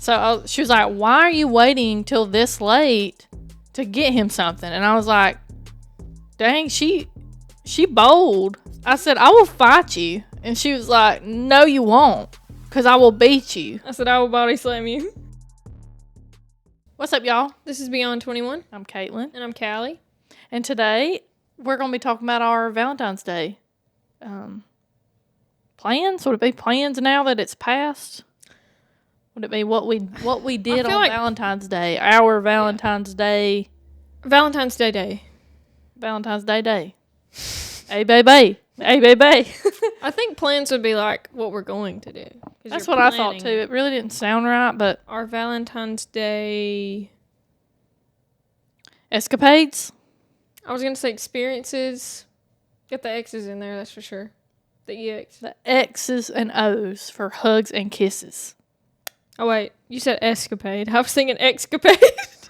So she was like, why are you waiting till this late to get him something? And I was like, dang, she bold. I said, I will fight you. And she was like, no, you won't, because I will beat you. I said, I will body slam you. What's up, y'all? This is Beyond 21. I'm Caitlin. And I'm Callie. And today, we're going to be talking about our Valentine's Day plans. Would it be plans now that it's passed? Would it be what we did on Valentine's Day? Our Valentine's Day. Valentine's Day Day. Valentine's Day Day. Hey, baby. Hey, baby. I think plans would be like what we're going to do. That's what I thought, too. It really didn't sound right, but... Our Valentine's Day... Escapades? I was going to say experiences. Get the X's in there, that's for sure. The EX. The X's and O's for hugs and kisses. Oh, wait. You said escapade. I was thinking excapade.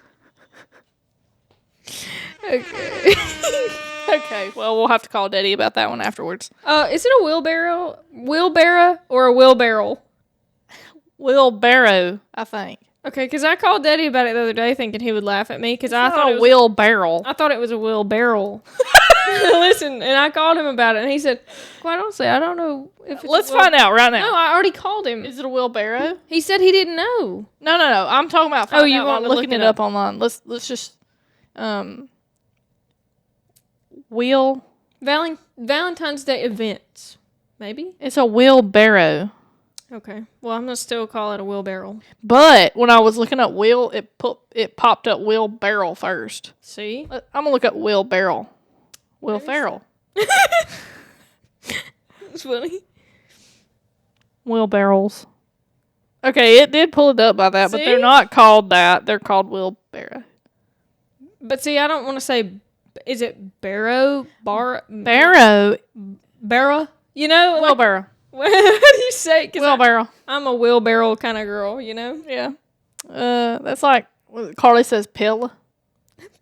Okay. Okay, well, we'll have to call Daddy about that one afterwards. Is it a wheelbarrow or a wheelbarrow? Wheelbarrow, I think. Okay, because I called Daddy about it the other day thinking he would laugh at me because I thought it was wheelbarrow. I thought it was a wheelbarrow. Listen, and I called him about it, and he said, quite honestly, I don't know if it's Let's find out right now. No, I already called him. Is it a wheelbarrow? He said he didn't know. No. I'm talking about finding out. I'm looking it up online. Let's just Valentine's Day events. Maybe? It's a wheelbarrow. Okay. Well, I'm going to still call it a wheelbarrow. But when I was looking up it popped up wheelbarrow first. See? I'm going to look up wheelbarrow. Will Ferrell. It's funny. Wheelbarrows. Okay, it did pull it up by that, but they're not called that. They're called wheelbarrow. But see, I don't want to say, is it barrow? Barrow. Barrow? You know? Wheelbarrow. What do you say? Wheelbarrow. I'm a wheelbarrow kind of girl, you know? Yeah. That's like, Carly says pill.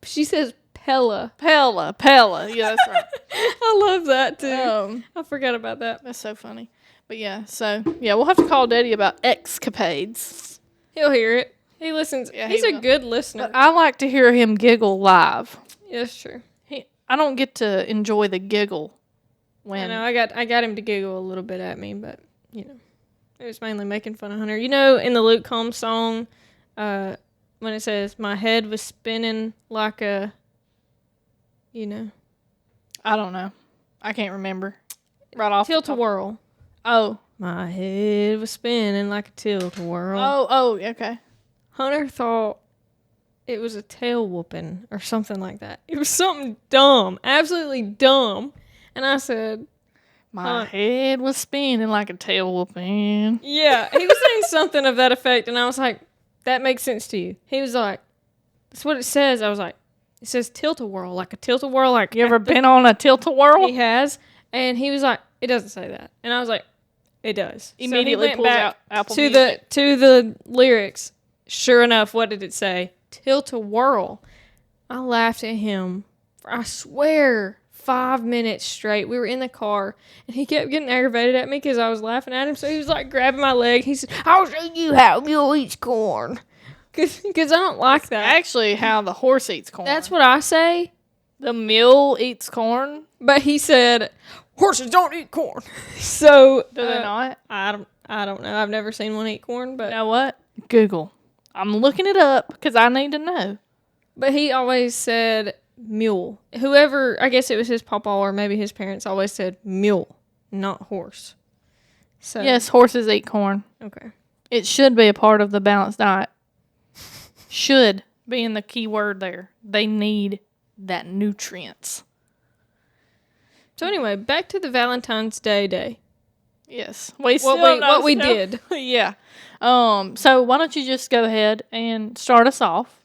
She says Pella. Pella. Yeah, that's right. I love that too. I forgot about that. That's so funny. But yeah, we'll have to call Daddy about escapades. He'll hear it. He listens. Yeah, he's a good listener. But I like to hear him giggle live. Yeah, that's true. I don't get to enjoy the giggle. When I got him to giggle a little bit at me, but you know, it was mainly making fun of Hunter. You know, in the Luke Combs song, when it says my head was spinning like a, you know, I don't know, I can't remember. Right off tilt-a-whirl. Oh, my head was spinning like a tilt-a-whirl. Oh, okay. Hunter thought it was a tail whooping or something like that. It was something dumb, absolutely dumb. And I said, my head was spinning like a tail whooping. Yeah, he was saying something of that effect. And I was like, that makes sense to you. He was like, that's what it says. I was like, it says tilt-a-whirl, like a tilt-a-whirl. Like, you ever been on a tilt-a-whirl? He has. And he was like, it doesn't say that. And I was like, it does. Immediately so pulls out Apple to Music. to the lyrics. Sure enough, what did it say? Tilt-a-whirl. I laughed at him for, I swear, 5 minutes straight. We were in the car, and he kept getting aggravated at me because I was laughing at him. So he was like grabbing my leg. He said, I'll show you how a mule eats corn. Because I don't like that. Actually, how the horse eats corn. That's what I say. The mule eats corn? But he said, horses don't eat corn. So do they not? I don't know. I've never seen one eat corn. But you know what? Google. I'm looking it up because I need to know. But he always said mule. Whoever, I guess it was his papa or maybe his parents always said mule, not horse. So yes, horses eat corn. Okay. It should be a part of the balanced diet. Should being the key word there. They need that nutrients. So anyway, back to the Valentine's Day. Yes. What we did. Yeah. So why don't you just go ahead and start us off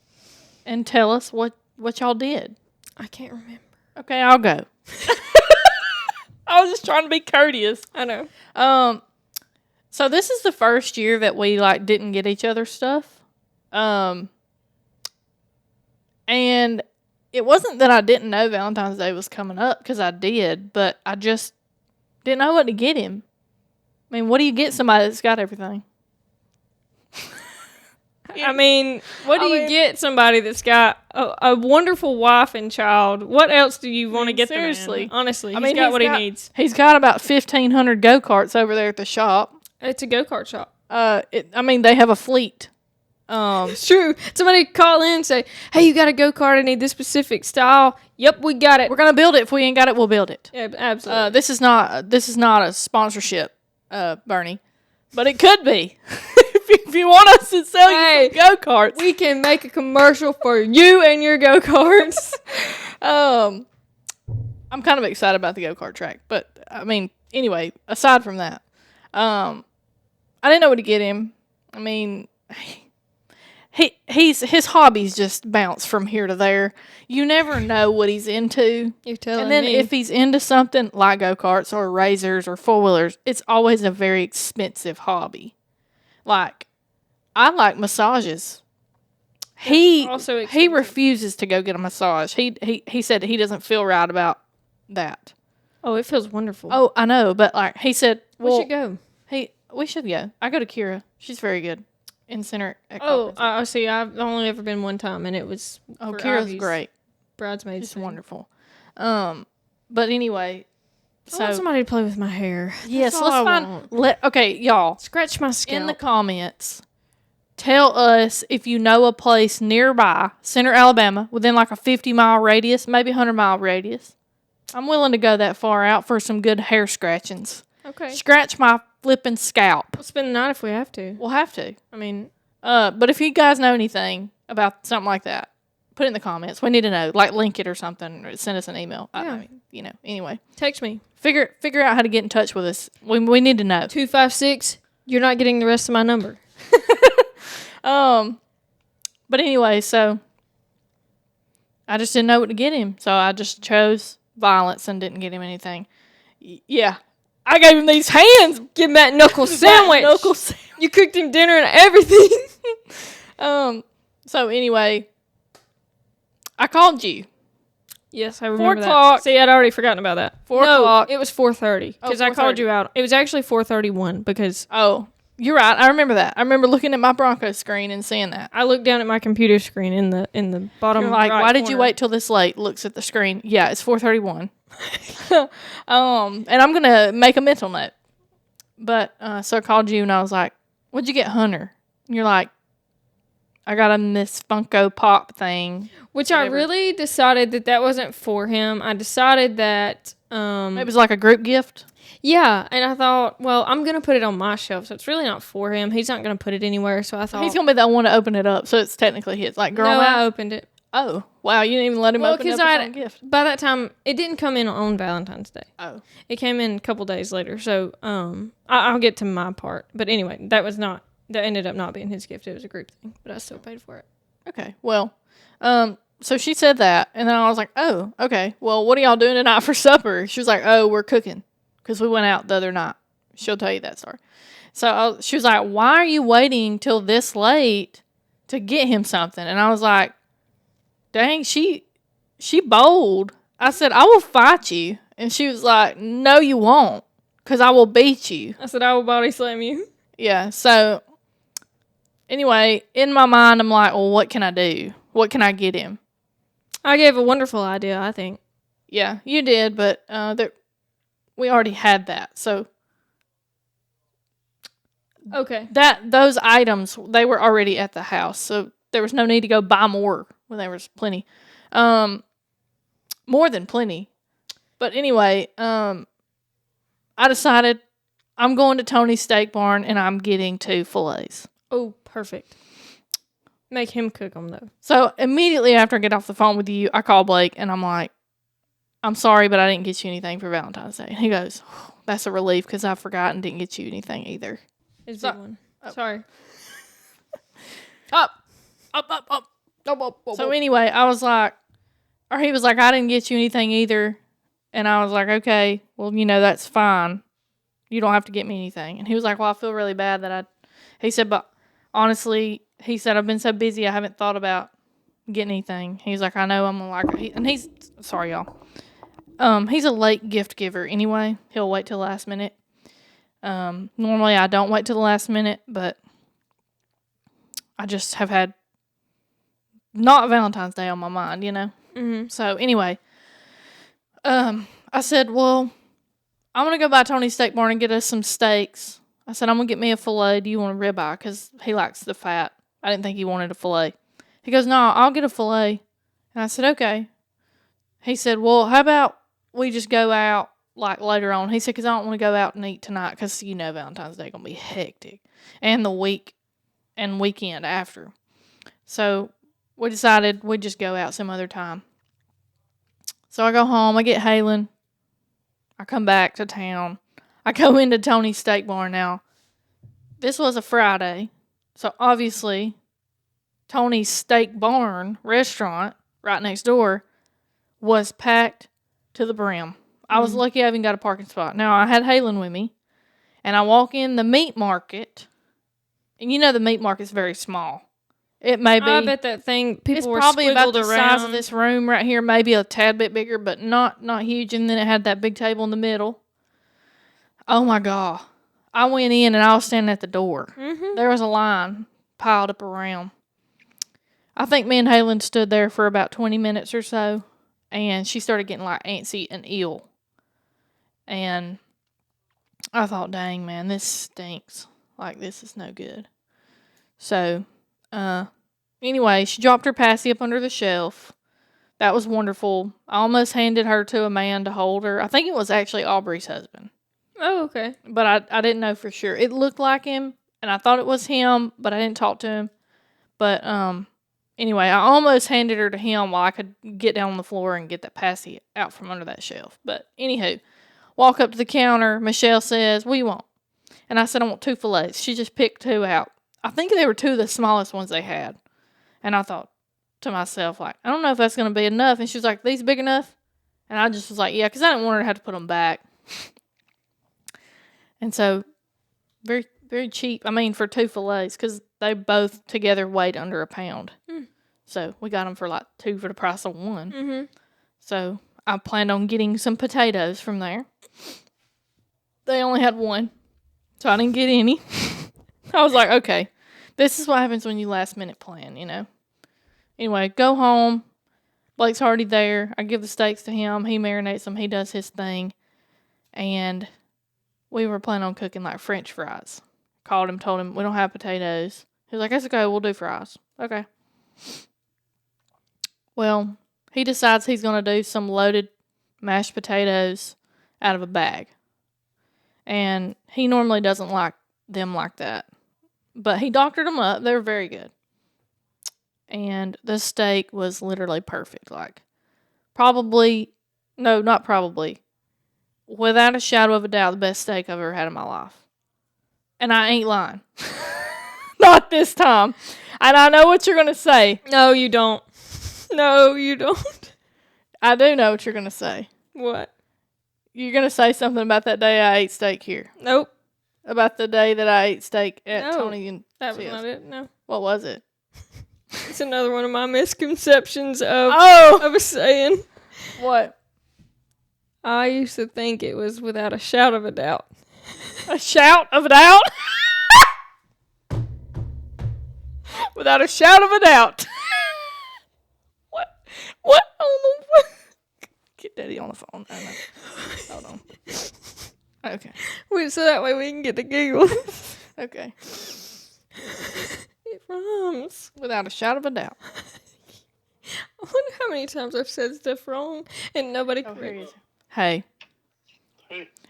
and tell us what y'all did. I can't remember. Okay, I'll go. I was just trying to be courteous. I know. So this is the first year that we didn't get each other stuff. And it wasn't that I didn't know Valentine's Day was coming up, because I did, but I just didn't know what to get him. I mean, what do you get somebody that's got everything? I mean, what do you get somebody that's got a wonderful wife and child? What else do you want to get seriously? the man? Honestly, he's got what he needs. He's got about 1,500 go-karts over there at the shop. It's a go-kart shop. They have a fleet. It's true. Somebody call in and say, hey, you got a go-kart, I need this specific style. Yep, we got it. We're going to build it. If we ain't got it, we'll build it. Yeah, absolutely. This is not a sponsorship, Bernie, but it could be. If you want us to sell you some go-karts. We can make a commercial for you and your go-karts. I'm kind of excited about the go-kart track, but I mean, anyway, aside from that, I didn't know what to get him. I mean, his hobbies just bounce from here to there. You never know what he's into. You're telling me. And then if he's into something like go-karts or razors or four-wheelers, it's always a very expensive hobby. Like, I like massages. He refuses to go get a massage. He said he doesn't feel right about that. Oh, it feels wonderful. Oh, I know, but like he said, well, we should go. We should go. I go to Kira. She's very good in center. I see. I've only ever been one time, and it was. Kira's great. Bridesmaids. She's wonderful. But anyway, I want somebody to play with my hair. Yes, let's find. Okay, y'all, scratch my scalp in the comments. Tell us if you know a place nearby, Center, Alabama, within like a 50-mile radius, maybe 100-mile radius. I'm willing to go that far out for some good hair scratchings. Okay. Scratch my flipping scalp. We'll spend the night if we have to. We'll have to. I mean, but if you guys know anything about something like that, put it in the comments. We need to know. Like, link it or something. Or send us an email. Yeah. Anyway. Text me. Figure out how to get in touch with us. We need to know. 256. You're not getting the rest of my number. But anyway, so I just didn't know what to get him. So I just chose violence and didn't get him anything. Yeah. I gave him these hands. Give him that knuckle sandwich. You cooked him dinner and everything. So anyway, I called you. Yes, I remember 4 o'clock. See, I'd already forgotten about that. 4 o'clock. It was 4:30 because I called you out. It was actually 4:31 because... Oh, you're right. I remember that. I remember looking at my Bronco screen and seeing that. I looked down at my computer screen in the bottom. You're like, right why did corner. you wait till this late? Looks at the screen. Yeah, it's 4:31. And I'm gonna make a mental note. But so I called you and I was like, "What'd you get, Hunter?" And you're like, "I got him this Funko Pop thing." Which whatever. I really decided that wasn't for him. I decided that it was like a group gift. Yeah, and I thought, well, I'm going to put it on my shelf, so it's really not for him. He's not going to put it anywhere, so I thought... He's going to be the one to open it up, so it's technically his. Like, girl, I opened it. Oh, wow, you didn't even let him open up his own gift. By that time, it didn't come in on Valentine's Day. Oh. It came in a couple days later, so I'll get to my part. But anyway, that ended up not being his gift. It was a group thing, but I still paid for it. Okay, well, so she said that, and then I was like, oh, okay, well, what are y'all doing tonight for supper? She was like, oh, we're cooking. Because we went out the other night. She'll tell you that story. So she was like, why are you waiting till this late to get him something? And I was like, dang, she bold. I said, I will fight you. And she was like, no, you won't. Because I will beat you. I said, I will body slam you. Yeah. So anyway, in my mind, I'm like, well, what can I do? What can I get him? I gave a wonderful idea, I think. Yeah, you did. But we already had that, so okay. Those items, they were already at the house, so there was no need to go buy more when there was plenty, more than plenty. But anyway, I decided I'm going to Tony's Steak Barn and I'm getting 2 fillets. Oh, perfect. Make him cook them though. So immediately after I get off the phone with you, I call Blake and I'm like, I'm sorry, but I didn't get you anything for Valentine's Day. And he goes, oh, that's a relief because I forgot and didn't get you anything either. It's a big one. Oh. Sorry. Up. So anyway, I was like, or he was like, I didn't get you anything either. And I was like, okay, well, that's fine. You don't have to get me anything. And he was like, well, I feel really bad he said, but honestly, he said, I've been so busy, I haven't thought about getting anything. He's like, I know I'm and he's, sorry, y'all. He's a late gift giver anyway. He'll wait till the last minute. Normally I don't wait till the last minute, but I just have had not Valentine's Day on my mind, you know? Mm-hmm. So, anyway, I said, well, I'm going to go by Tony's Steak Barn and get us some steaks. I said, I'm going to get me a filet. Do you want a ribeye? Because he likes the fat. I didn't think he wanted a filet. He goes, no, I'll get a filet. And I said, okay. He said, well, how about we just go out, like, later on? He said, because I don't want to go out and eat tonight because, you know, Valentine's Day going to be hectic. And the week and weekend after. So we decided we'd just go out some other time. So I go home. I get Halen. I come back to town. I go into Tony's Steak Barn now. This was a Friday. So obviously, Tony's Steak Barn restaurant right next door was packed to the brim. I was lucky I even got a parking spot. Now, I had Halen with me. And I walk in the meat market. And you know the meat market's very small. It may be. I bet that thing, people were probably about the around. size of this room right here, maybe a tad bit bigger, but not huge. And then it had that big table in the middle. Oh my God. I went in and I was standing at the door. Mm-hmm. There was a line piled up around. I think me and Halen stood there for about 20 minutes or so. And she started getting like antsy and ill. And I thought, dang, man, this stinks. Like, this is no good. So, anyway, she dropped her passy up under the shelf. That was wonderful. I almost handed her to a man to hold her. I think it was actually Aubrey's husband. Oh, okay. But I didn't know for sure. It looked like him, and I thought it was him, but I didn't talk to him. But, anyway, I almost handed her to him while I could get down on the floor and get that passy out from under that shelf. But, anywho, walk up to the counter. Michelle says, what do you want? And I said, I want 2 fillets. She just picked 2 out. I think they were 2 of the smallest ones they had. And I thought to myself, like, I don't know if that's going to be enough. And she was like, these big enough? And I just was like, yeah, because I didn't want her to have to put them back. And so, very, very cheap. I mean, for 2 fillets, because they both together weighed under a pound. So, we got them for like 2 for the price of 1. Mm-hmm. So, I planned on getting some potatoes from there. They only had 1. So, I didn't get any. I was like, okay, this is what happens when you last minute plan, you know. Anyway, go home. Blake's already there. I give the steaks to him. He marinates them. He does his thing. And we were planning on cooking like French fries. Called him, told him we don't have potatoes. He was like, that's okay, we'll do fries. Okay. Well, he decides he's going to do some loaded mashed potatoes out of a bag. And he normally doesn't like them like that. But he doctored them up. They were very good. And the steak was literally perfect. Like, not probably, without a shadow of a doubt, the best steak I've ever had in my life. And I ain't lying. Not this time. And I know what you're going to say. No, you don't. No, you don't. I do know what you're going to say. What? You're going to say something about that day I ate steak here. Nope. About the day that I ate steak at No, Tony and that was Sis. not it. No. What was it? It's another one of my misconceptions of a saying. What? I used to think it was without a shout of a doubt. A shout of a doubt? Without a shout of a doubt. What on the... Get Daddy on the phone. I know. Hold on. Okay. Wait, so that way we can get the giggles. Okay. It rhymes. Without a shadow of a doubt. I wonder how many times I've said stuff wrong and nobody Oh, corrects me. Hey.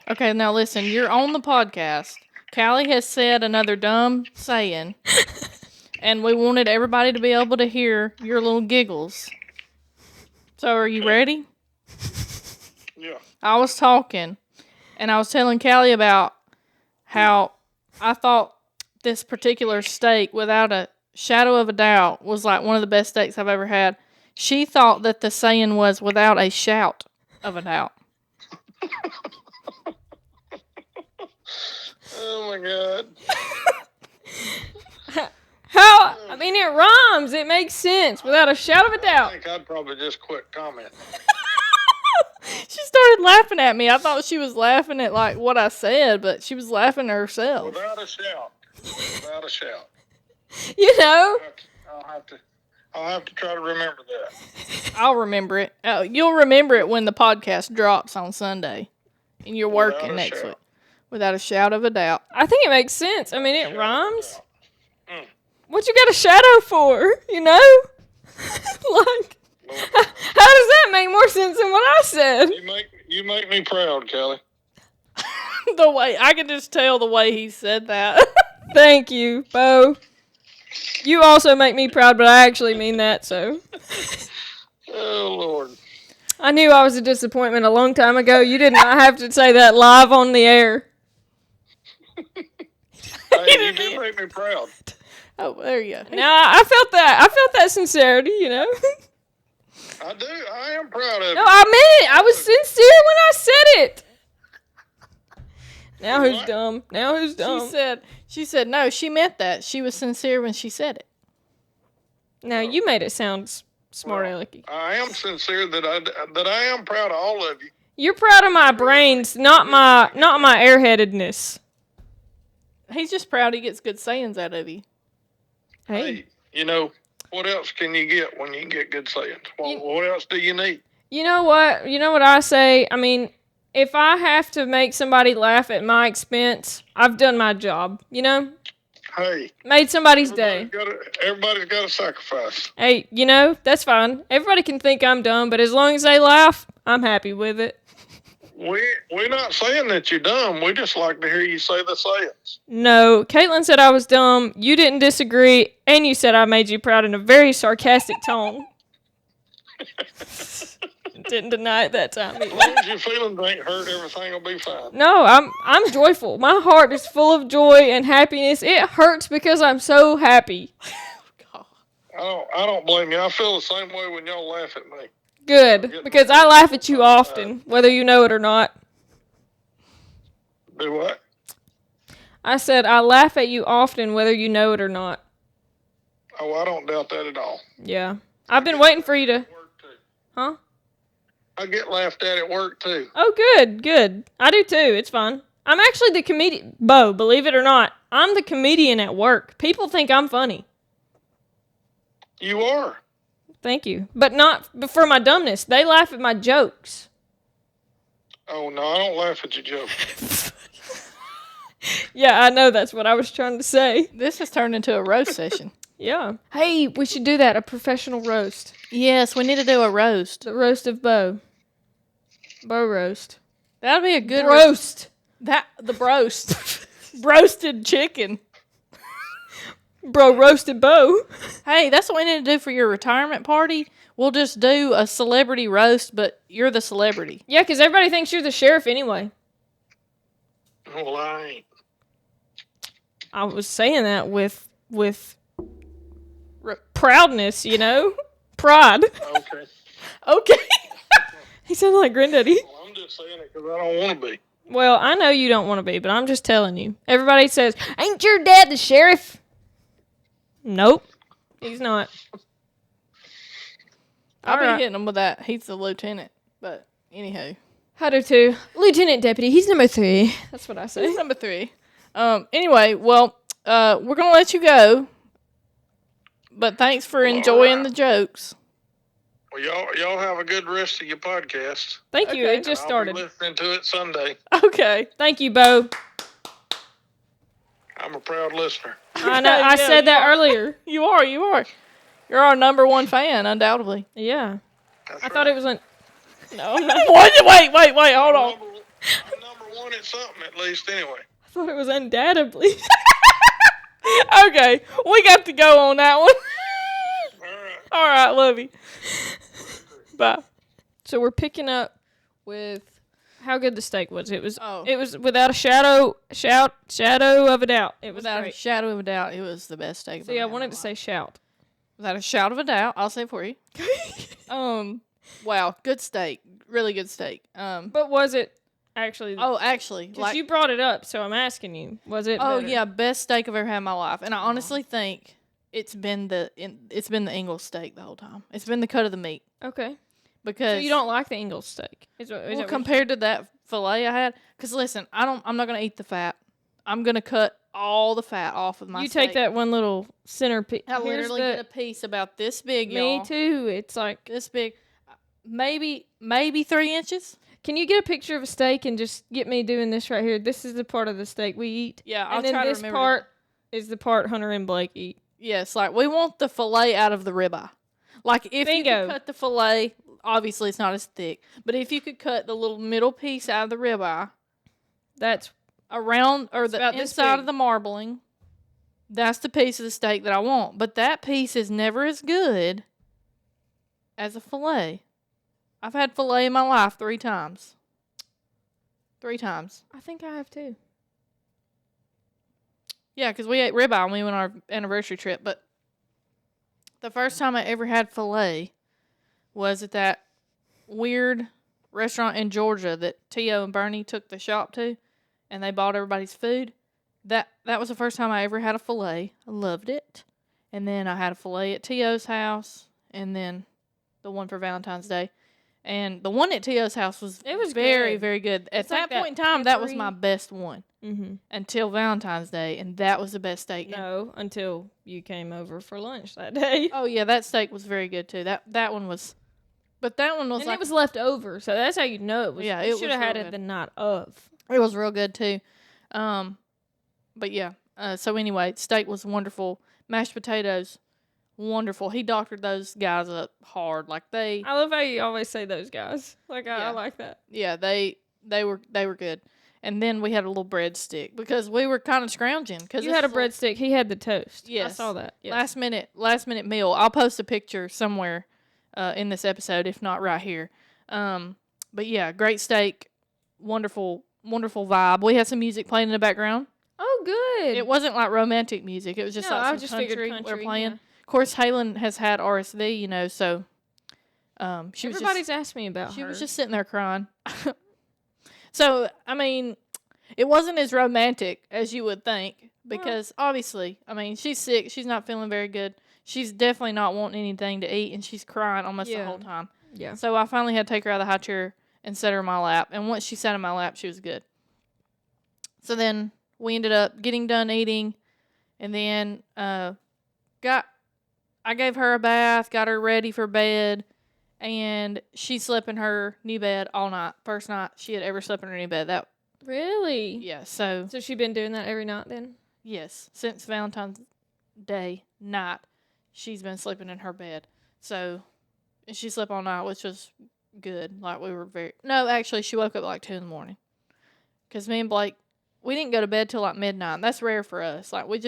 Okay, now listen. You're on the podcast. Callie has said another dumb saying. And we wanted everybody to be able to hear your little giggles. So are you ready? Yeah. I was talking. And I was telling Callie about how I thought this particular steak, without a shadow of a doubt, was like one of the best steaks I've ever had. She thought that the saying was without a shout of a doubt. Oh my God. How? I mean, it rhymes. It makes sense without a shadow of a I doubt. think I'd probably just quit commenting. She started laughing at me. I thought she was laughing at like what I said, but she was laughing at herself. Without a shout. Without a shout. You know? I'll have to try to remember that. I'll remember it. You'll remember it when the podcast drops on Sunday, and you're Without working a next shout. week, without a shout of a doubt. I think it makes sense. I mean, it Shout rhymes. out. Mm. What you got a shadow for? You know? Like, Lord, how does that make more sense than what I said? you make me proud, Kelly. The way I can just tell the way he said that. Thank you, Bo. You also make me proud, but I actually mean that, so. Oh Lord. I knew I was a disappointment a long time ago. You did not have to say that live on the air. Hey, you do make me proud. Oh, there you go. No, I felt that. I felt that sincerity, you know. I do. I am proud of No, you. I meant it. I was sincere when I said it. Now who's What? dumb? Now who's dumb? She said no, she meant that. She was sincere when she said it. Now you made it sound smart alecky. I am sincere that I am proud of all of you. You're proud of my brains, not my airheadedness. He's just proud he gets good sayings out of you. Hey, You know, what else can you get when you get good sayings? What else do you need? you know what? You know what I say? I mean, if I have to make somebody laugh at my expense, I've done my job. You know, Hey, made somebody's day. everybody's got a sacrifice. Hey, you know, that's fine. Everybody can think I'm dumb, but as long as they laugh, I'm happy with it. We're not saying that you're dumb. We just like to hear you say the sayings. No, Caitlin said I was dumb. You didn't disagree, and you said I made you proud in a very sarcastic tone. Didn't deny it that time As either. long as your feelings ain't hurt, everything will be fine. No, I'm joyful. My heart is full of joy and happiness. It hurts because I'm so happy. I don't blame you. I feel the same way when y'all laugh at me. Good, because I laugh at you often, whether you know it or not. Do what? I said I laugh at you often, whether you know it or not. Oh, I don't doubt that at all. Yeah. I've been waiting for you to... Work too. Huh? I get laughed at work too. Oh, good, good. I do too. It's fun. I'm actually the comedian. Bo, believe it or not, I'm the comedian at work. People think I'm funny. You are. Thank you. But not for my dumbness. They laugh at my jokes. Oh, no, I don't laugh at your jokes. Yeah, I know that's what I was trying to say. This has turned into a roast session. Yeah. Hey, we should do that, a professional roast. Yes, we need to do a roast. The roast of Bo. Bo roast. That'd be a good Roast. The broast. Roasted chicken. Bro roasted Bo. Hey, that's what we need to do for your retirement party. We'll just do a celebrity roast, but you're the celebrity. Yeah, because everybody thinks you're the sheriff anyway. Well, I ain't. I was saying that with proudness, you know? Pride. Okay. Okay. He sounded like Granddaddy. Well, I'm just saying it because I don't want to be. Well, I know you don't want to be, but I'm just telling you. Everybody says, ain't your dad the sheriff? Nope. He's not. I'll Alright. be hitting him with that. He's the lieutenant. But anywho. I do too. Lieutenant Deputy. He's number 3. That's what I say. He's number 3. Anyway, well, we're gonna let you go. But thanks for enjoying the jokes. Well, y'all have a good rest of your podcast. Thank you. Okay. It just I'll started. be listening to it Sunday. Okay. Thank you, Bo. I'm a proud listener. I know. I Yeah, said that earlier. You are. You're our number 1 fan, undoubtedly. Yeah. That's I thought it was an... No, I'm not. What? Wait, hold on. I'm number 1 at something at least anyway. I thought it was undoubtedly. Okay, we got to go on that one. All right. All right, love you. Bye. So we're picking up with how good the steak was. It was Oh. It was without a shadow of a doubt. It was Without a great. shadow of a doubt, it was the best steak. I've See, ever I had in wanted my to life. say shout. Without a shadow of a doubt, I'll say it for you. Wow, good steak, really good steak. But was it actually? Oh, actually, Because you brought it up, so I'm asking you. Was it? oh better? yeah, best steak I've ever had in my life, and I honestly think it's been the Ingalls steak the whole time. It's been the cut of the meat Okay. because So you don't like the Ingalls steak? well, compared to that fillet I had. Because listen, I'm not gonna eat the fat. I'm gonna cut all the fat off of my You steak. take that one little center piece. I literally get a piece about this big, Me y'all. too. It's like This big. Maybe 3 inches. Can you get a picture of a steak and just get me doing this right here? This is the part of the steak we eat. Yeah, I'll and then try to this remember part is the part Hunter and Blake eat. Yes, like we want the fillet out of the ribeye. Like if you Bingo. could cut the fillet, obviously it's not as thick, but if you could cut the little middle piece out of the ribeye, That's around or the about this inside big. of the marbling, that's the piece of the steak that I want. But that piece is never as good as a fillet. I've had fillet in my life 3 times. 3 times. I think I have too. Yeah, because we ate ribeye when we went on our anniversary trip. But the first time I ever had filet was at that weird restaurant in Georgia that Tio and Bernie took the shop to, and they bought everybody's food. That was the first time I ever had a filet. I loved it. And then I had a filet at Tio's house, and then the one for Valentine's Day. And the one at Tio's house was very, good. very good. At It's like that point in that time, that was peppery- my best one Mm-hmm. until Valentine's Day, and that was the best steak. No, until you came over for lunch that day. Oh yeah, that steak was very good too. That one was, but that one was And like it was left over, so that's how you know it was. Yeah, you it should was have had real it good. the night of. it was real good too. But yeah. So anyway, steak was wonderful. Mashed potatoes, wonderful. He doctored those guys up hard. Like they, I love how you always say those guys. Like I Yeah. like that. yeah, they were good. And then we had a little breadstick because we were kind of scrounging. Because You had a breadstick. He had the toast. Yes. I saw that. Yes. Last minute meal. I'll post a picture somewhere in this episode, if not right here. But yeah, great steak, wonderful vibe. We had some music playing in the background. Oh, good. It wasn't like romantic music. It was just No, like I some just country, figured we were country, playing. yeah. Of course, Halen has had RSV, so she was Everybody's asked me about she her. was just sitting there crying. So I mean, it wasn't as romantic as you would think because obviously, I mean, she's sick. She's not feeling very good. She's definitely not wanting anything to eat, and she's crying almost the Yeah. whole time. yeah. So I finally had to take her out of the high chair and set her in my lap. And once she sat in my lap, she was good. So then we ended up getting done eating, and then I gave her a bath, got her ready for bed, and she slept in her new bed all night. First night she had ever slept in her new bed. Really? Yeah. So So she been doing that every night then? yes, since Valentine's Day night, she's been sleeping in her bed. So and she slept all night, which was good. Like we were actually she woke up at like 2 a.m. Because me and Blake, we didn't go to bed till like midnight. That's rare for us. Like we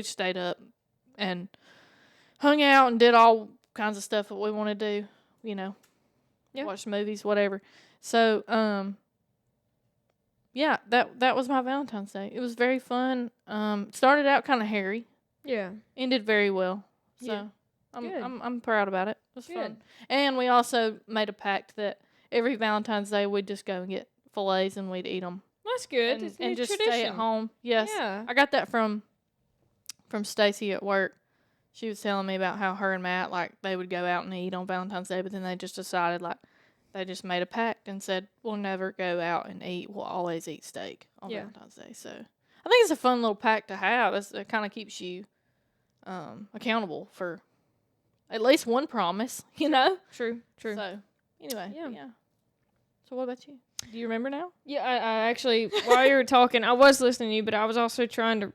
stayed up and hung out and did all kinds of stuff that we want to do, Yeah. watch movies, whatever. So, yeah, that was my Valentine's Day. It was very fun. Started out kind of hairy, Yeah. ended very well. So Yeah. Good. I'm proud about it. It was Good. fun. And we also made a pact that every Valentine's Day we'd just go and get fillets and we'd eat them That's good. It's a and new just tradition. stay at home. Yes, Yeah. I got that from Stacy at work. She was telling me about how her and Matt they would go out and eat on Valentine's Day, but then they just decided they just made a pact and said we'll never go out and eat. We'll always eat steak on Yeah. Valentine's Day. So I think it's a fun little pact to have. It kind of keeps you accountable for at least one promise, True. So anyway, Yeah. yeah. So what about you? Do you remember now? Yeah, I actually, while you were talking, I was listening to you, but I was also trying to,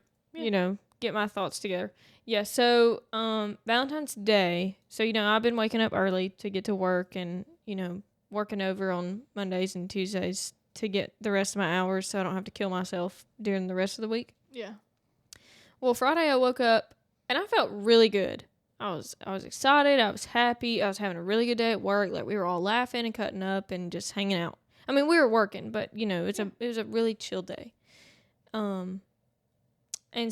get my thoughts together. Yeah, so Valentine's Day, so, I've been waking up early to get to work and, working over on Mondays and Tuesdays to get the rest of my hours so I don't have to kill myself during the rest of the week. Yeah. Well, Friday I woke up and I felt really good. I was excited. I was happy. I was having a really good day at work. Like we were all laughing and cutting up and just hanging out. I mean, we were working, but it was a really chill day. And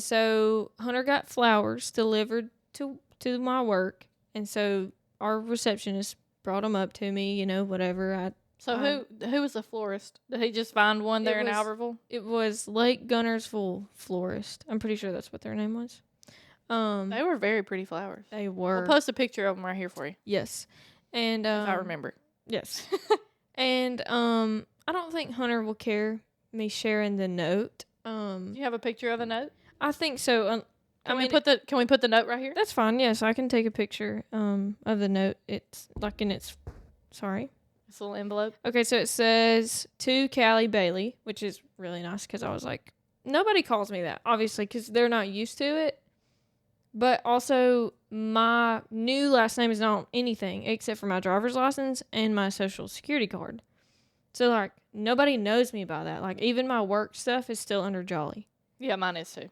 so Hunter got flowers delivered to my work, and so our receptionist brought them up to me. Whatever. So who was the florist? Did he just find one there in Albertville? It was Lake Gunnersville Florist. I'm pretty sure that's what their name was. They were very pretty flowers. They were. We'll post a picture of them right here for you. Yes. And If I remember. Yes. And I don't think Hunter will care me sharing the note Do you have a picture of the note? I think so. Can we put the note right here? That's fine. Yes, I can take a picture of the note. It's like in its sorry. This little envelope. Okay, so it says to Callie Bailey, which is really nice because I was like, nobody calls me that, obviously, because they're not used to it. But also, my new last name is not on anything except for my driver's license and my social security card. So, like, nobody knows me by that. Like, even my work stuff is still under Jolly. Yeah, mine is too.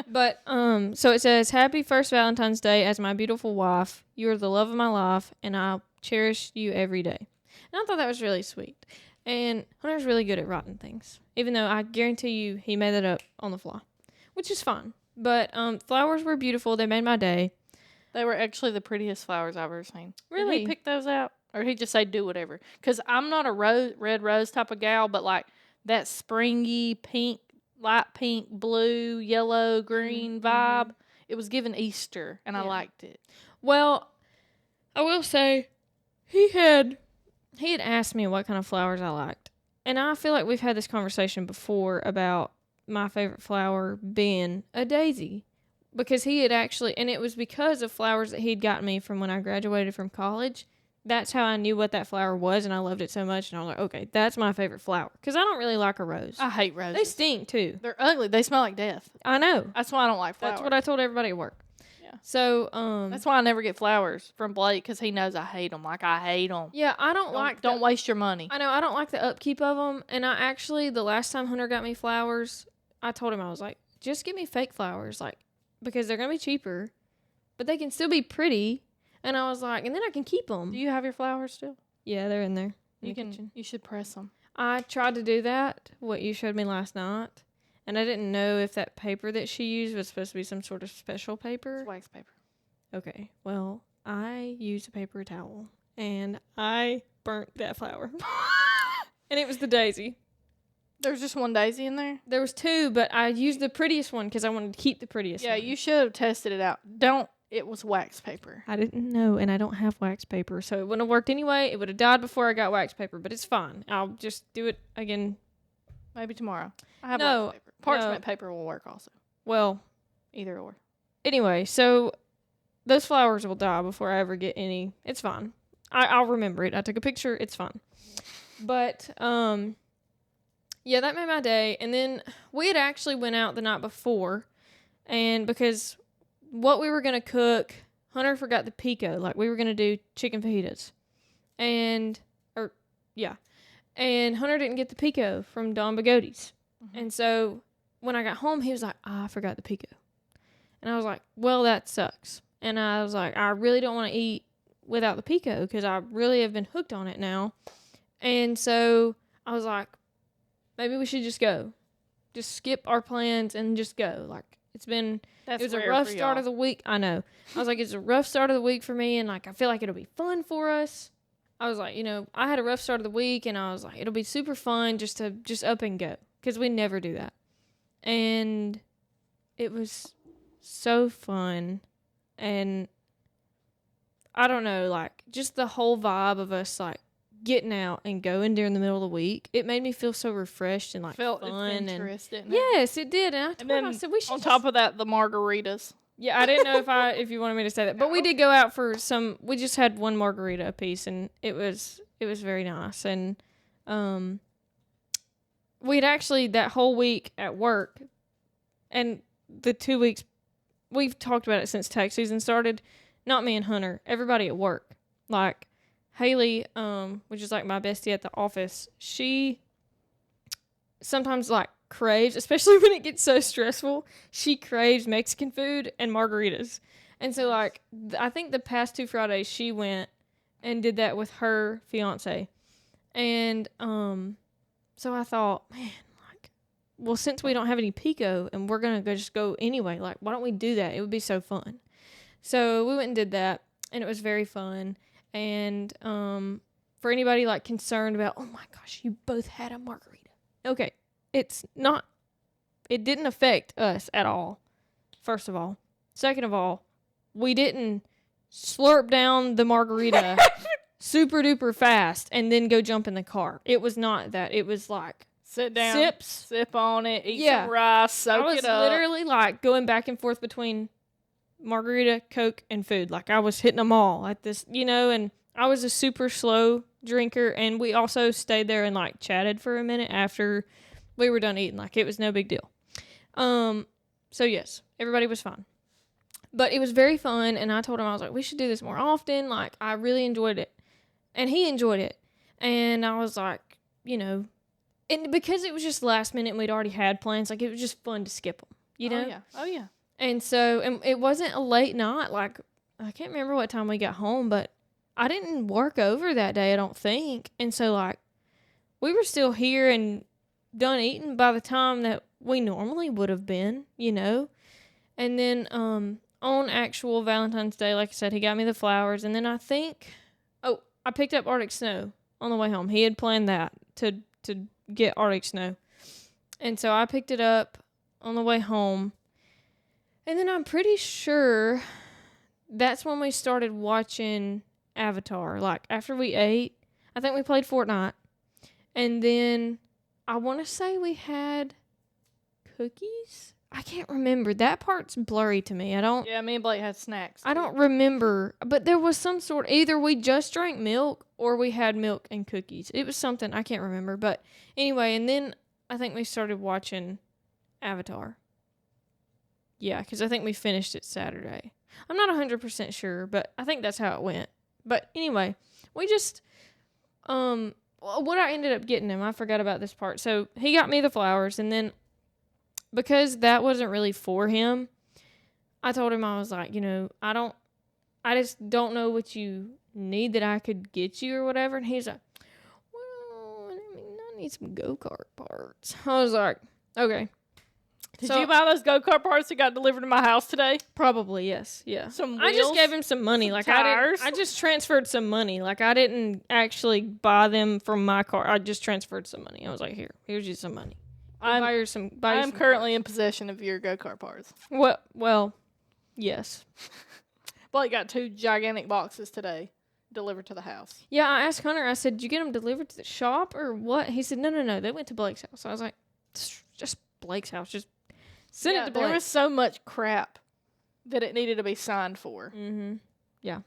But, so it says, Happy first Valentine's Day as my beautiful wife. You are the love of my life, and I'll cherish you every day. And I thought that was really sweet. And Hunter's really good at writing things, even though I guarantee you he made that up on the fly, which is fine. But flowers were beautiful. They made my day. They were actually the prettiest flowers I've ever seen. Really? Did he pick those out? Or did he just say do whatever? Because I'm not a red rose type of gal, but like that springy pink, light pink, blue, yellow, green vibe, it was given Easter, and I liked it. Well, I will say he had asked me what kind of flowers I liked. And I feel like we've had this conversation before about my favorite flower being a daisy. Because he had actually, and it was because of flowers that he'd gotten me from when I graduated from college. That's how I knew what that flower was, and I loved it so much. And I was like, okay, that's my favorite flower. Because I don't really like a rose. I hate roses. They stink, too. They're ugly. They smell like death. I know. That's why I don't like flowers. That's what I told everybody at work. Yeah. So, that's why I never get flowers from Blake, because he knows I hate them. Like, I hate them. yeah, I Don't waste your money. I know, I don't like the upkeep of them. And I actually, the last time Hunter got me flowers, I told him, I was like, just give me fake flowers, like, because they're going to be cheaper, but they can still be pretty. And I was like, and then I can keep them. Do you have your flowers still? Yeah, they're in there. You should press them. I tried to do that, what you showed me last night, and I didn't know if that paper that she used was supposed to be some sort of special paper. It's wax paper. Okay, well, I used a paper towel, and I burnt that flower. And it was the daisy. There's just one daisy in there? There was two, but I used the prettiest one because I wanted to keep the prettiest one. Yeah, you should have tested it out. It was wax paper. I didn't know, and I don't have wax paper, so it wouldn't have worked anyway. It would have died before I got wax paper, but it's fine. I'll just do it again. Maybe tomorrow. I have wax paper. Parchment paper will work also. Well, either or. Anyway, so those flowers will die before I ever get any. It's fine. I'll remember it. I took a picture. It's fine. But, yeah, that made my day. And then we had actually went out the night before, and because what we were going to cook, Hunter forgot the pico. Like, we were going to do chicken fajitas. And Hunter didn't get the pico from Don Bigotti's. Mm-hmm. And so when I got home, he was like, I forgot the pico. And I was like, well, that sucks. And I was like, I really don't want to eat without the pico because I really have been hooked on it now. And so I was like, maybe we should just go. Just skip our plans and just go. Like, it was a rough start of the week. I know. I was like, it's a rough start of the week for me, and like I feel like it'll be fun for us. I was like, I had a rough start of the week, and I was like, it'll be super fun just up and go, because we never do that. And it was so fun, and I don't know, like just the whole vibe of us like getting out and going during the middle of the week, it made me feel so refreshed and like felt fun adventurous, didn't it? Yes, it did. And I told him, I said we should. On top of that, the margaritas. Yeah, I didn't know if you wanted me to say that, but we did go out for some. We just had one margarita apiece, and it was very nice. And we'd actually that whole week at work, and the 2 weeks we've talked about it since tax season started. Not me and Hunter, everybody at work, like Haley, which is like my bestie at the office. She sometimes like craves, especially when it gets so stressful, she craves Mexican food and margaritas. And so like I think the past 2 Fridays she went and did that with her fiance. And so I thought, man, like, well, since we don't have any pico and we're gonna just go anyway, like why don't we do that? It would be so fun. So we went and did that, and it was very fun. And for anybody like concerned about, oh my gosh, you both had a margarita. Okay. It didn't affect us at all, first of all. Second of all, we didn't slurp down the margarita super duper fast and then go jump in the car. It was not that. It was like Sit down, sips. sip on it, eat Yeah. some rice, soak I was it up. literally like going back and forth between margarita, Coke, and food. Like I was hitting them all at this, and I was a super slow drinker. And we also stayed there and like chatted for a minute after we were done eating. Like it was no big deal. So yes, everybody was fine. But it was very fun. And I told him, I was like, we should do this more often. Like I really enjoyed it. And he enjoyed it. And I was like, and because it was just last minute and we'd already had plans, like it was just fun to skip them, Oh, yeah. And so, and it wasn't a late night. Like, I can't remember what time we got home, but I didn't work over that day, I don't think. And so, like, we were still here and done eating by the time that we normally would have been, And then, on actual Valentine's Day, like I said, he got me the flowers. And then I picked up Arctic Snow on the way home. He had planned that to get Arctic Snow. And so I picked it up on the way home. And then I'm pretty sure that's when we started watching Avatar. Like, after we ate, I think we played Fortnite. And then I want to say we had cookies. I can't remember. That part's blurry to me. Yeah, me and Blake had snacks. I don't remember. But there was some sort. Either we just drank milk or we had milk and cookies. It was something. I can't remember. But anyway, and then I think we started watching Avatar. Yeah, because I think we finished it Saturday. I'm not 100% sure, but I think that's how it went. But anyway, we just, what I ended up getting him, I forgot about this part. So he got me the flowers, and then because that wasn't really for him, I told him, I was like, I just don't know what you need that I could get you or whatever. And he's like, well, I need some go-kart parts. I was like, okay. Did you buy those go-kart parts that got delivered to my house today? Probably, yes. Yeah. Some wheels, I just gave him some money. Like tires. I just transferred some money. Like I didn't actually buy them from my car. I just transferred some money. I was like, here's you some money. I'm currently in possession of your go-kart parts. What? Well, yes. Blake got 2 gigantic boxes today delivered to the house. Yeah, I asked Hunter, I said, did you get them delivered to the shop or what? He said, no. They went to Blake's house. I was like, just Blake's house. Just send it to Blake. There was so much crap that it needed to be signed for. Mm-hmm. Yeah.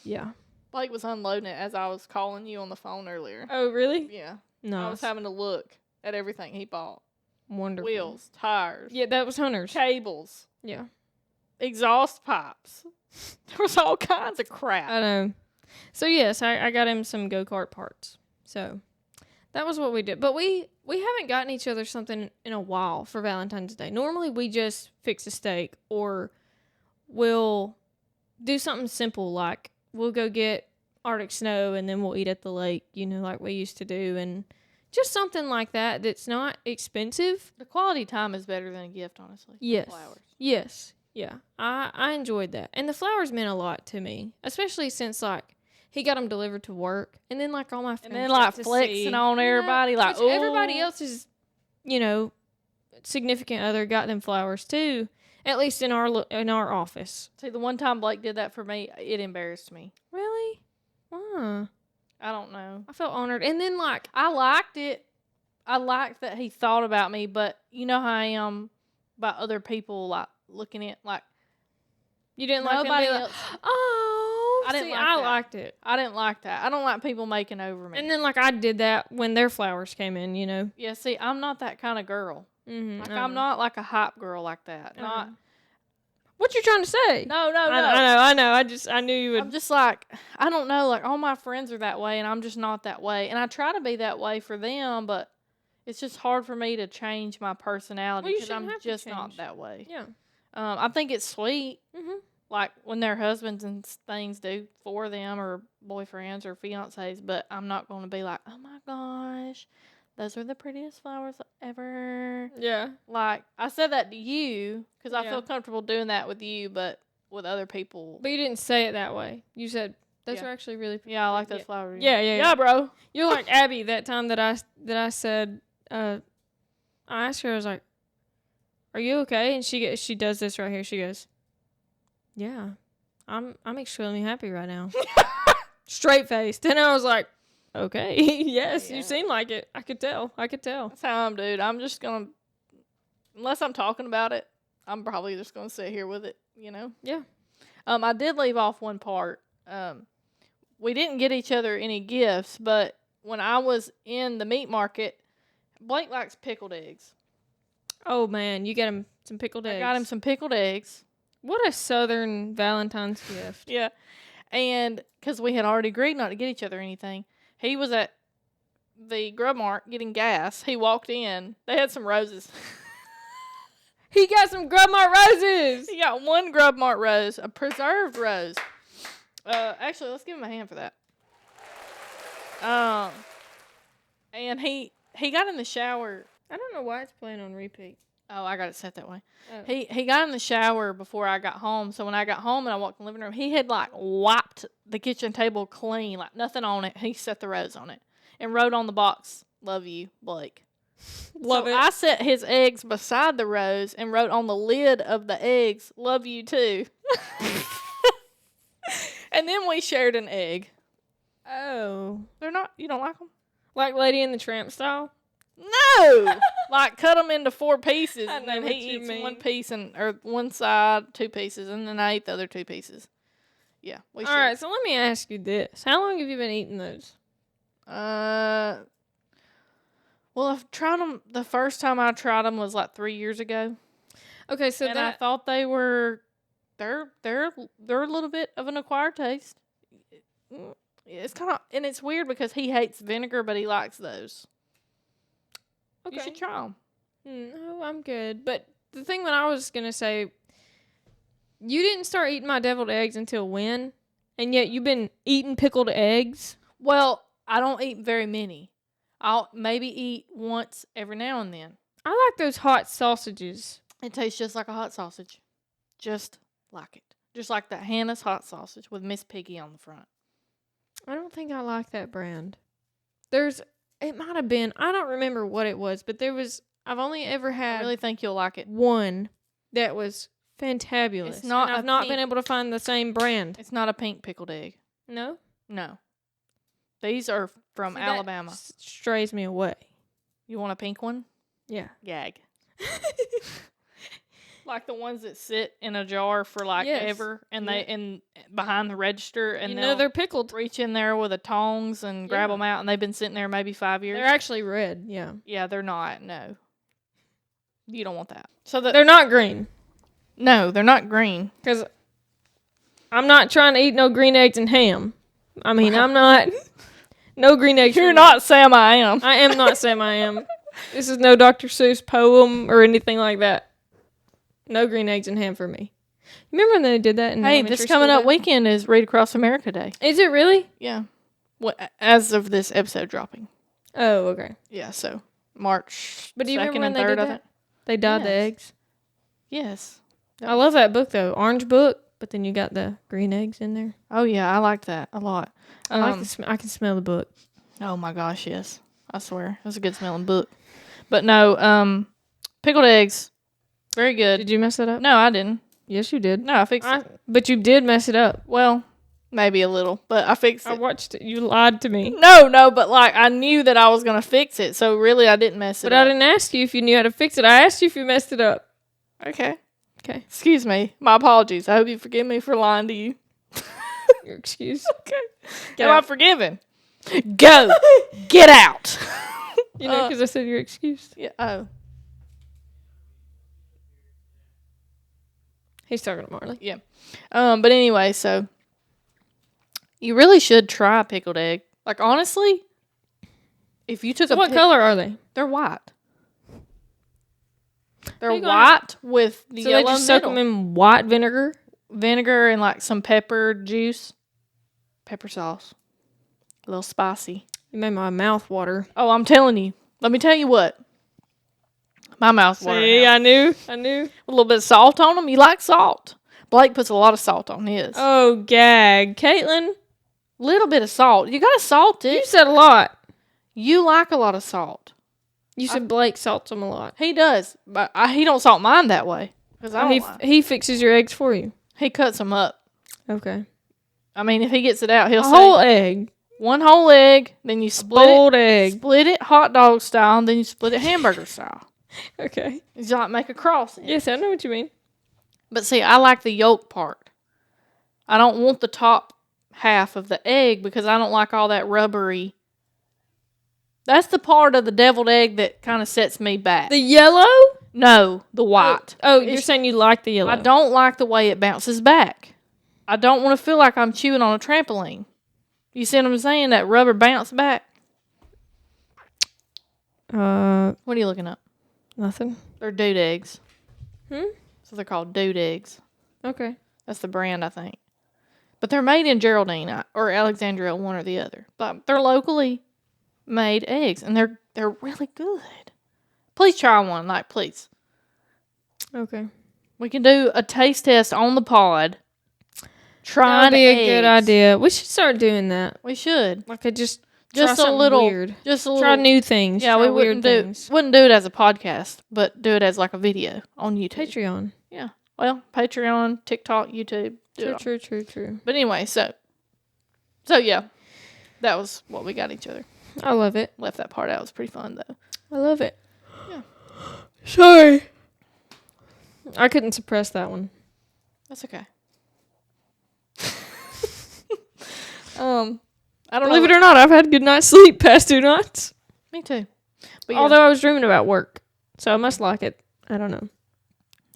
Yeah. Blake was unloading it as I was calling you on the phone earlier. Oh, really? Yeah. No. I was having to look at everything he bought. Wonderful. Wheels, tires. Yeah, that was Hunter's. Cables. Yeah. Exhaust pipes. There was all kinds of crap. I know. So, yes, I got him some go-kart parts. So, that was what we did. But we haven't gotten each other something in a while for Valentine's Day. Normally, we just fix a steak or we'll do something simple like we'll go get Arctic Snow and then we'll eat at the lake, like we used to do. And just something like that that's not expensive. The quality time is better than a gift, honestly. Yes. Flowers. Yes. Yeah. I enjoyed that. And the flowers meant a lot to me, especially since, like, he got them delivered to work. And then, like, all my friends. And then, like, flexing on everybody. Like, oh. Everybody else's, significant other got them flowers, too. At least in our office. See, the one time Blake did that for me, it embarrassed me. Really? Why? I don't know. I felt honored. And then, like, I liked it. I liked that he thought about me, but you know how I am about other people, like, looking at, like, you didn't like nobody else. Like, oh, I liked it. I didn't like that. I don't like people making over me. And then, like, I did that when their flowers came in, Yeah, see, I'm not that kind of girl. Mm-hmm, like, I'm not like a hype girl like that. Not. What you trying to say? No. I know. I knew you would. I'm just like, I don't know. Like, all my friends are that way, and I'm just not that way. And I try to be that way for them, but it's just hard for me to change my personality because I'm just not that way. Yeah. I think it's sweet. Mm-hmm. Like, when their husbands and things do for them or boyfriends or fiancés, but I'm not going to be like, oh, my gosh, those are the prettiest flowers ever. Yeah. Like, I said that to you because I feel comfortable doing that with you, but with other people. But you didn't say it that way. You said, those are actually really pretty. Yeah, I like those flowers. Yeah, bro. You're like Abby that time that I said, I asked her, I was like, are you okay? And she does this right here. She goes, yeah, I'm extremely happy right now. Straight faced. And I was like, Okay. Yes, Yeah. you seem like it. I could tell. That's how I'm, dude. I'm just gonna, unless I'm talking about it, I'm probably just gonna sit here with it. Yeah. I did leave off one part. We didn't get each other any gifts, but when I was in the meat market, Blake likes pickled eggs. Oh, man. You got him some pickled eggs. I got him some pickled eggs. What a Southern Valentine's gift. Yeah. And because we had already agreed not to get each other anything, he was at the Grub Mart getting gas. He walked in. They had some roses. He got some Grub Mart roses. He got one Grub Mart rose, a preserved rose. Actually, let's give him a hand for that. And he got in the shower. I don't know why it's playing on repeat. Oh, I got it set that way. Oh. He got in the shower before I got home. So when I got home and I walked in the living room, he had like wiped the kitchen table clean, like nothing on it. He set the rose on it and wrote on the box, "Love you, Blake." Love it. I set his eggs beside the rose and wrote on the lid of the eggs, "Love you too." And then we shared an egg. Oh. They're not, you don't like them? Like Lady in the Tramp style? No! Like cut them into 4 pieces I and know then what he you eats mean. one piece or one side, 2 pieces, and then I ate the other 2 pieces. Yeah. We All shared. right, so let me ask you this. How long have you been eating those? Well, I've tried them. The first time I tried them was like 3 years ago, Okay, so and I thought they were, they're a little bit of an acquired taste. It's kind of, and it's weird because he hates vinegar, but he likes those. okay. You should try them. No, I'm good. But the thing that I was going to say, you didn't start eating my deviled eggs until when? And yet you've been eating pickled eggs? Well, I don't eat very many. I'll maybe eat once every now and then. I like those hot sausages. It tastes just like a hot sausage. Just like it. Just like that Hannah's hot sausage with Miss Piggy on the front. I don't think I like that brand. It might have been, I don't remember what it was, but I've only ever I had really think you'll like it. one that was fantabulous. It's not and I've a not pink- been able to find the same brand. It's not a pink pickled egg. No? No. These are from See, that Alabama. strays me away. You want a pink one? Yeah. Gag. Like the ones that sit in a jar for like Yes. ever, and they and behind the register, and you know they'll they're pickled. reach in there with the tongs and grab Yeah. them out, and they've been sitting there maybe 5 years. They're actually red, yeah. Yeah, they're not. No, you don't want that. So They're not green. no, they're not green. Because I'm not trying to eat no green eggs and ham. I mean, I'm not. No green eggs. You're for me. not Sam. I am. I am not Sam I am. This is no Dr. Seuss poem or anything like that. No green eggs and ham for me. Remember when they did that in Hey, elementary this coming school, up though? weekend is Read Across America Day. Is it really? Yeah. What as of this episode dropping? Oh, okay. Yeah. So March. But do you 2nd remember when and they 3rd, did I that? think. They dyed the Yes. eggs. Yes. I love that book, though. Orange book, but then you got the green eggs in there. Oh yeah, I like that a lot. I like the I can smell the book. Oh my gosh, yes. I swear. It was a good smelling book. But no, pickled eggs. Very good. Did you mess it up? No, I didn't. Yes, you did. No, I fixed it. But you did mess it up. Well, maybe a little, but I fixed I it. watched it. You lied to me. No, but like I knew that I was going to fix it. So really I didn't mess it But up. I didn't ask you if you knew how to fix it. I asked you if you messed it up. Okay. Okay. Excuse me. My apologies. I hope you forgive me for lying to you. Your excuse. Okay. Get Am I out. forgiven? Go. Get out. You know, because I said your excuse. Yeah. Oh. He's talking to Marley. Yeah. But anyway, so you really should try a pickled egg. Like honestly, if you took So what color are they? they're white. They're How you gonna- white with the So yellow they just soak middle. them in white vinegar? Vinegar and like some pepper juice, pepper sauce, a little spicy. You made my mouth water. Oh, I'm telling you. Let me tell you what. My mouth's watering. See, now. I knew. A little bit of salt on them. You like salt? Blake puts a lot of salt on his. Oh, gag. Caitlin, Little bit of salt. You gotta salt you it. said a lot. You like a lot of salt. You said Blake salts them a lot. He does, but he don't salt mine that way. Cause I don't He fixes your eggs for you. he cuts them up. Okay. I mean, if he gets it out, he'll A say, whole egg. 1 whole egg, then you Boiled egg. split it hot dog style, and then you split it hamburger style. Okay. It's like make a cross. Yes, I know what you mean. But see, I like the yolk part. I don't want the top half of the egg because I don't like all that rubbery. That's the part of the deviled egg that kind of sets me back. The yellow? No, the white. Oh, you're saying you like the yellow. I don't like the way it bounces back. I don't want to feel like I'm chewing on a trampoline. You see what I'm saying? That rubber bounce back. What are you looking up? Nothing. They're dude eggs. Hmm? So they're called dude eggs. Okay. That's the brand, I think. But they're made in Geraldine or Alexandria, one or the other. But they're locally made eggs, and they're really good. Please try one, please. Okay. We can do a taste test on the pod. Trying That'd be eggs. a good idea. We should start doing that. We should. Like, just a try little weird. Just a little. Try new things. Yeah, try we wouldn't do it as a podcast, but do it as like a video on YouTube. Patreon. Yeah. Well, Patreon, TikTok, YouTube. True. But anyway, so yeah, that was what we got each other. I love it. Left that part out. It was pretty fun though. I love it. Yeah. Sorry. I couldn't suppress that one. That's okay. I don't Believe know. it or not, I've had good night's sleep past 2 nights. Me too. But yeah, Although I was dreaming about work, so I must like it. I don't know.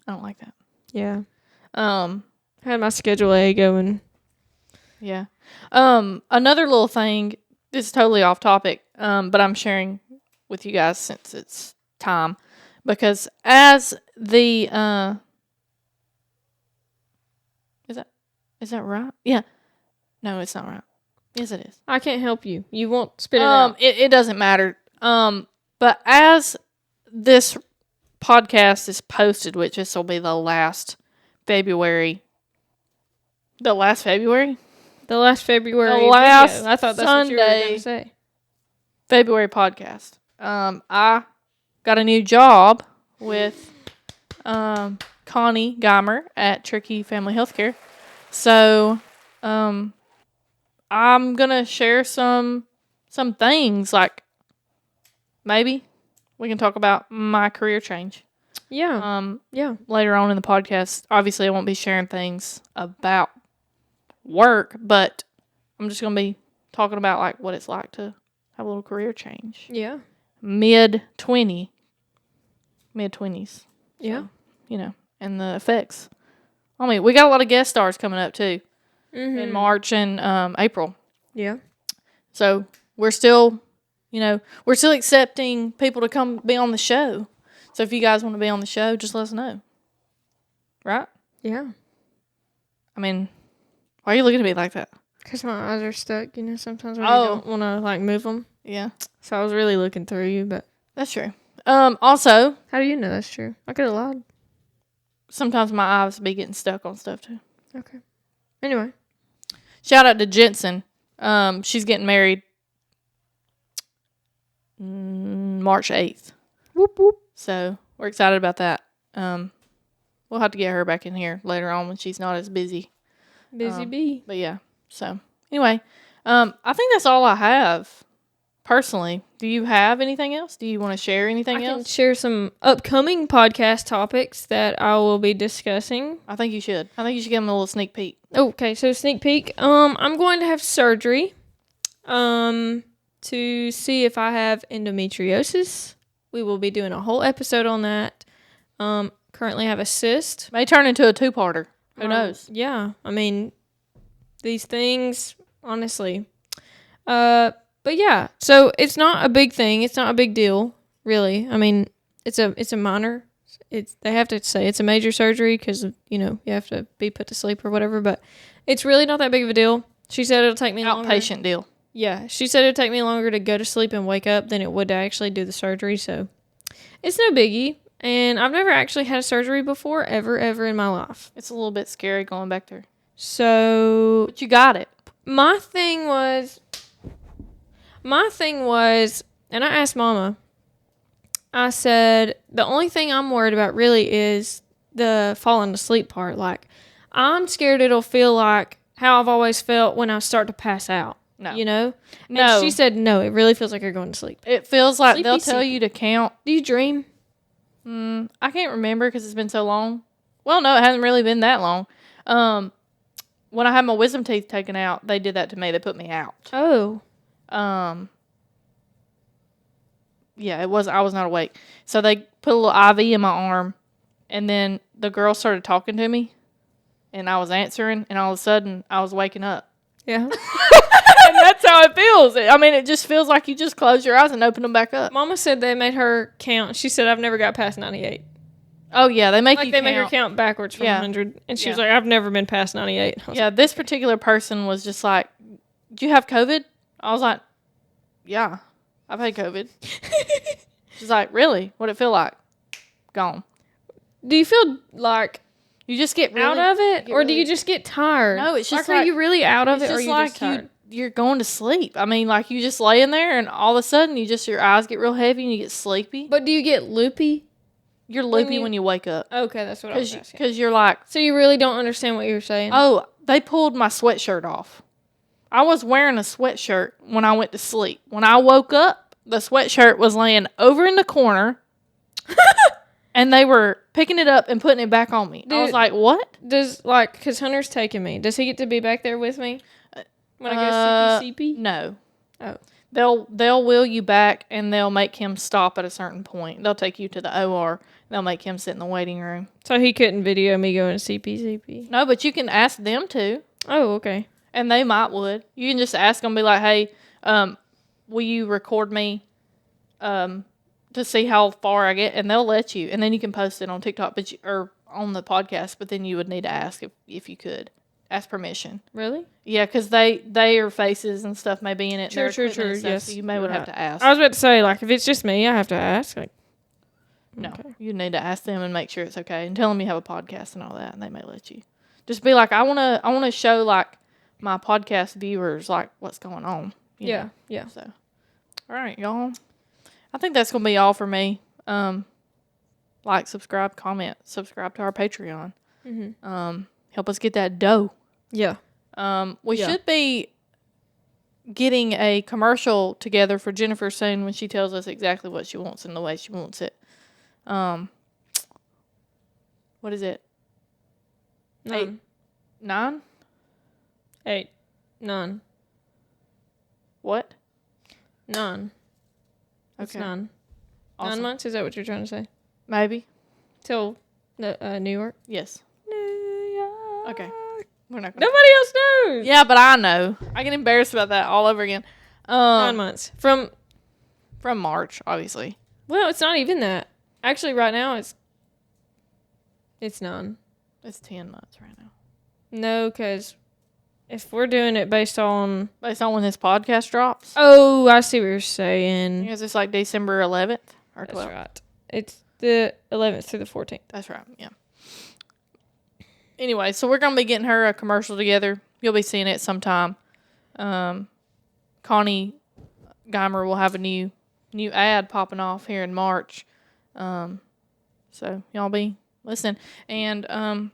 I don't like that. Yeah. I had my Schedule A going. Yeah. Another little thing. This is totally off topic. But I'm sharing with you guys since it's time, because as the is that right? Yeah. No, it's not right. Yes, it is. I can't help you. You won't spit it out. It doesn't matter. But as this podcast is posted, which this will be the last February. The last February? The last February. The last video. I thought that's what you were Sunday. going to say. February podcast. I got a new job with Connie Geimer at Tricky Family Healthcare. So, I'm gonna share some things, like maybe we can talk about my career change. Yeah. Yeah. Later on in the podcast. Obviously, I won't be sharing things about work, but I'm just gonna be talking about like what it's like to have a little career change. Yeah. Mid-20s. Yeah. And the effects. I mean, we got a lot of guest stars coming up too in Mhm. March and April. Yeah. So we're still accepting people to come be on the show. So if you guys want to be on the show, just let us know. Right? Yeah. I mean, why are you looking at me like that? Because my eyes are stuck, sometimes when you don't want to, move them. Yeah, So I was really looking through you, but that's true. Also, how do you know that's true? I could have lied. sometimes my eyes be getting stuck on stuff too. Okay. Anyway. Shout out to Jensen. She's getting married March 8th. Whoop, whoop. So we're excited about that. We'll have to get her back in here later on when she's not as busy. Busy bee. But yeah. So anyway, I think that's all I have personally. Do you have anything else? Do you want to share anything I else? can share some upcoming podcast topics that I will be discussing. I think you should. I think you should give them a little sneak peek. Okay, so sneak peek. I'm going to have surgery to see if I have endometriosis. We will be doing a whole episode on that. Currently have a cyst. May turn into a 2-parter. Who knows? Yeah, I mean, these things, honestly. But yeah, so it's not a big thing. It's not a big deal, really. I mean, it's a minor. They have to say it's a major surgery because you have to be put to sleep or whatever. But it's really not that big of a deal. She said it'll take me longer. Outpatient deal. Yeah, she said it'd take me longer to go to sleep and wake up than it would to actually do the surgery. So it's no biggie. And I've never actually had a surgery before, ever in my life. It's a little bit scary going back there. So But you got it. my thing was, and I asked Mama, I said, the only thing I'm worried about really is the falling asleep part. Like, I'm scared it'll feel like how I've always felt when I start to pass out. No. You know? No. And she said, no, it really feels like you're going to sleep. It feels like they'll Sleepy, tell sleepy. you to count. Do you dream? I can't remember because it's been so long. Well, no, it hasn't really been that long. When I had my wisdom teeth taken out, they did that to me. They put me out. Oh. Yeah, I was not awake. So they put a little IV in my arm, and then the girl started talking to me, and I was answering, and all of a sudden I was waking up. Yeah. And that's how it feels. I mean, it just feels like you just close your eyes and open them back up. Mama said they made her count. She said, I've never got past 98. Oh, yeah, they make Like you they count. make her count backwards from 100. And she was like, I've never been past 98. Yeah, this particular person was just like, do you have COVID? I was like, yeah, I've had COVID. She's like, really? What'd it feel like? Gone. Do you feel like You just get really, out of it? Or do really- you just get tired? No, it's just are you really out of it, it's or are just you like just tired? you're going to sleep. I mean, like you just lay in there and all of a sudden your eyes get real heavy and you get sleepy. But do you get loopy? You're loopy when you wake up. Okay, that's what I was asking. Because you're like, So you really don't understand what you're saying? oh, they pulled my sweatshirt off. I was wearing a sweatshirt when I went to sleep. When I woke up, the sweatshirt was laying over in the corner. And they were picking it up and putting it back on me. I was like, what? Because Hunter's taking me. Does he get to be back there with me? When I go CP? No. Oh. They'll wheel you back and they'll make him stop at a certain point. They'll take you to the OR. They'll make him sit in the waiting room. So he couldn't video me going to CP? No, but you can ask them to. Oh, okay. And they would. You can just ask them, be like, hey, will you record me to see how far I get? And they'll let you. And then you can post it on TikTok or on the podcast. But then you would need to ask if you could. Ask permission. Really? Yeah, because their faces and stuff may be in it. True. Yes. So you would have to ask. I was about to say, like, if it's just me, I have to ask. Like, No, okay. you need to ask them and make sure it's okay, and tell them you have a podcast and all that, and they may let you. Just be like, I want to show like my podcast viewers like what's going on. you know? Yeah. So, all right, y'all. I think that's gonna be all for me. Like, subscribe, comment, subscribe to our Patreon. Mm-hmm. Help us get that dough. Yeah. We should be getting a commercial together for Jennifer soon when she tells us exactly what she wants and the way she wants it. What is it? 9. 9? 8. 9. What? 9. It's Okay. 9. Awesome. 9 months? Is that what you're trying to say? Maybe. Till New York? Yes. New York. Okay. We're not gonna. Nobody else knows. Yeah, but I know. I get embarrassed about that all over again. 9 months. From March, obviously. Well, it's not even that. Actually, right now it's 9. It's 10 months right now. No, because if we're doing it based on... Based on when this podcast drops. Oh, I see what you're saying. Because it's like December 11th or 12th. That's right. It's the 11th through the 14th. That's right, yeah. Anyway, so we're going to be getting her a commercial together. You'll be seeing it sometime. Connie Geimer will have a new ad popping off here in March. So y'all be listening. And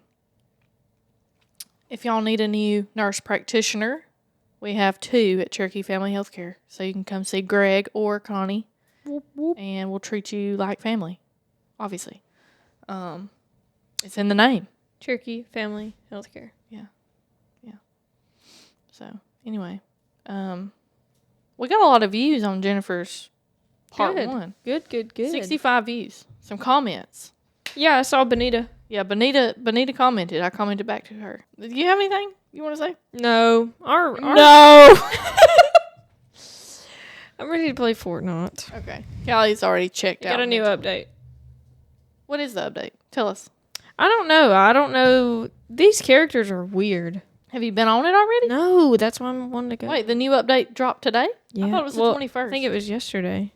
if y'all need a new nurse practitioner, we have 2 at Cherokee Family Healthcare. So you can come see Greg or Connie. Whoop, whoop. And we'll treat you like family, obviously. It's in the name. Cherokee Family Healthcare. So, anyway, we got a lot of views on Jennifer's part Good. 1. Good. 65 views. Some comments. Yeah, I saw Benita. Yeah, Benita commented. I commented back to her. Do you have anything you want to say? No. No. I'm ready to play Fortnite. Okay. Callie's already checked out. Got a new update. What is the update? Tell us. I don't know. These characters are weird. Have you been on it already? No, that's why I'm wanting to go. Wait, the new update dropped today? Yeah. I thought it was the 21st. I think it was yesterday.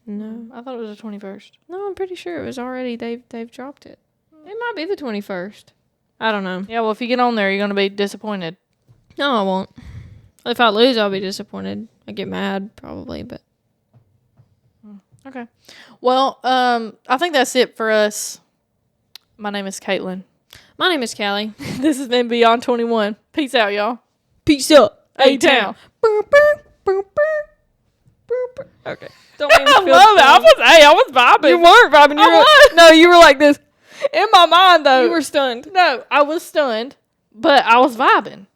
No. I thought it was the 21st. No, I'm pretty sure it was already. They've dropped it. It might be the 21st. I don't know. Yeah, well, if you get on there, you're going to be disappointed. No, I won't. If I lose, I'll be disappointed. I get mad probably, but Okay. Well, I think that's it for us. My name is Caitlin. my name is Callie. This has been Beyond 21. Peace out, y'all. Peace up. A-Town. Okay. Don't make me I feel love it. I was vibing. You weren't vibing. I was. No, you were like this. In my mind, though. You were stunned. No, I was stunned, but I was vibing.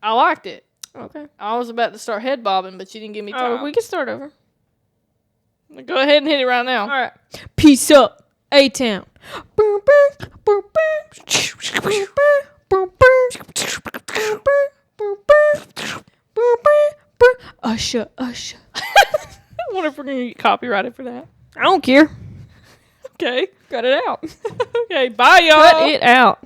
I liked it. Okay. I was about to start head bobbing, but you didn't give me time. Oh, we can start over. Go ahead and hit it right now. All right. Peace up, A-Town. Usher, usher. I wonder if we're going to get copyrighted for that. I don't care. Okay. Cut it out. Okay, bye, y'all. Cut it out.